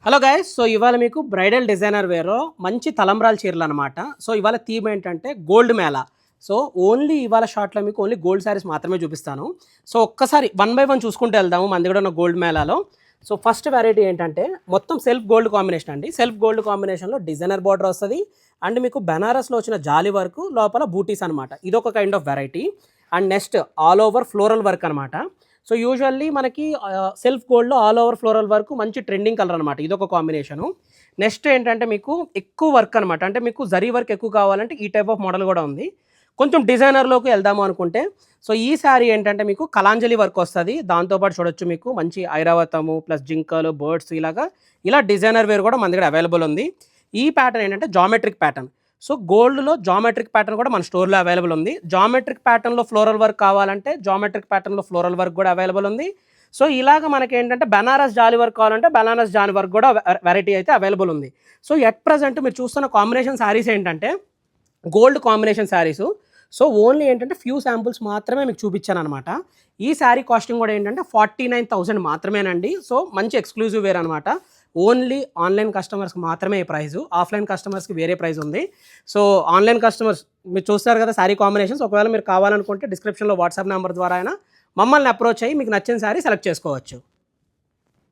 Hello guys. So ఇవాళ మీకు bridal designer వేర్లో మంచి తలంబ్రాల చీరలు అనమాట. సో ఇవాళ థీమ్ ఏంటంటే గోల్డ్ మేళా. సో ఓన్లీ ఇవాళ షార్ట్లో మీకు ఓన్లీ గోల్డ్ శారీస్ మాత్రమే చూపిస్తాను. సో ఒక్కసారి వన్ బై వన్ చూసుకుంటూ వెళ్దాము మన దగ్గర ఉన్న గోల్డ్ మేళాలో. సో ఫస్ట్ వెరైటీ ఏంటంటే మొత్తం సెల్ఫ్ గోల్డ్ కాంబినేషన్ అండి. సెల్ఫ్ గోల్డ్ కాంబినేషన్లో డిజైనర్ బార్డర్ వస్తుంది అండ్ మీకు బెనారస్లో వచ్చిన జాలి వర్క్ లోపల బూటీస్ అనమాట. ఇదొక kind of variety. And next all over floral work అనమాట. సో యూజువల్లీ మనకి సెల్ఫ్ గోల్డ్లో ఆల్ ఓవర్ ఫ్లోరల్ వర్క్ మంచి ట్రెండింగ్ కలర్ అనమాట. ఇదొక కాంబినేషను. నెక్స్ట్ ఏంటంటే మీకు ఎక్కువ వర్క్ అనమాట. అంటే మీకు జరీ వర్క్ ఎక్కువ కావాలంటే ఈ టైప్ ఆఫ్ మోడల్ కూడా ఉంది. కొంచెం డిజైనర్లోకి వెళ్దాము అనుకుంటే సో ఈ శారీ ఏంటంటే మీకు కలాంజలి వర్క్ వస్తుంది. దాంతోపాటు చూడొచ్చు మీకు మంచి ఐరావతము ప్లస్ జింకలు బర్డ్స్ ఇలా డిజైనర్ వేర్ కూడా మన దగ్గర అవైలబుల్ ఉంది. ఈ ప్యాటర్న్ ఏంటంటే జామెట్రిక్ ప్యాటర్న్. సో గోల్డ్లో జామెట్రిక్ ప్యాటర్న్ కూడా మన స్టోర్లో అవైలబుల్ ఉంది. జామెట్రిక్ ప్యాటర్న్లో ఫ్లోరల్ వర్క్ కావాలంటే జామెట్రిక్ ప్యాటర్న్లో ఫ్లోరల్ వర్క్ కూడా అవైలబుల్ ఉంది. సో ఇలాగ మనకి ఏంటంటే బనారస్ జాలి వర్క్ కావాలంటే బనారస్ జాలి వర్క్ కూడా వెరైటీ అయితే అవైలబుల్ ఉంది. సో ఎట్ ప్రజెంట్ మీరు చూస్తున్న కాంబినేషన్ శారీస్ ఏంటంటే gold combination saris. So only ఏంటంటే ఫ్యూ శాంపుల్స్ మాత్రమే మీకు చూపించాను అనమాట. ఈ శారీ కాస్టింగ్ కూడా ఏంటంటే 49,000 మాత్రమేనండి. సో మంచి ఎక్స్క్లూజివ్ వేర్ అనమాట. ఓన్లీ ఆన్లైన్ కస్టమర్స్కి మాత్రమే ఈ ప్రైజు, ఆఫ్లైన్ కస్టమర్స్కి వేరే ప్రైస్ ఉంది. సో ఆన్లైన్ కస్టమర్స్ మీరు చూస్తారు కదా శారీ కాంబినేషన్స్. ఒకవేళ మీరు కావాలనుకుంటే డిస్క్రిప్షన్లో వాట్సాప్ నెంబర్ ద్వారా అయినా మమ్మల్ని అప్రోచ్ అయ్యి మీకు నచ్చిన శారీ సెలెక్ట్ చేసుకోవచ్చు.